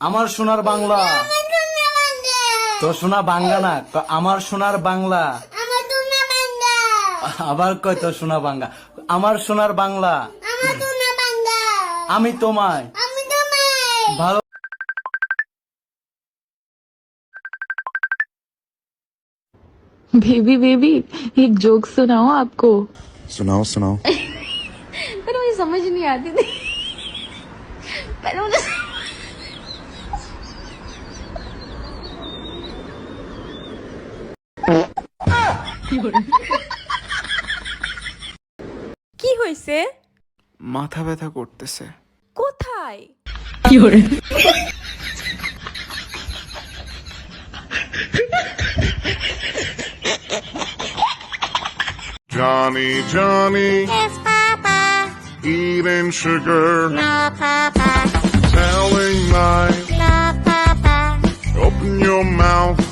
আমার সোনার বাংলা। তো সোনা বাংলা না, আমার সোনার বাংলা। আবার কয় তো সোনা বাংলা। আমার সোনার বাংলা। আমি তোমায় ভালো। बेबी बेबी एक जोक सुनाओ आपको। सुनाओ सुनाओ। पर मुझे समझ नहीं आती थी। पर मुझे কি হয়েছে? মাথা ব্যথা করতেছে। কোথায়? Johnny, Johnny. Yes, Papa. Eating sugar. No, Papa. Telling lies. No, Papa. Open your mouth.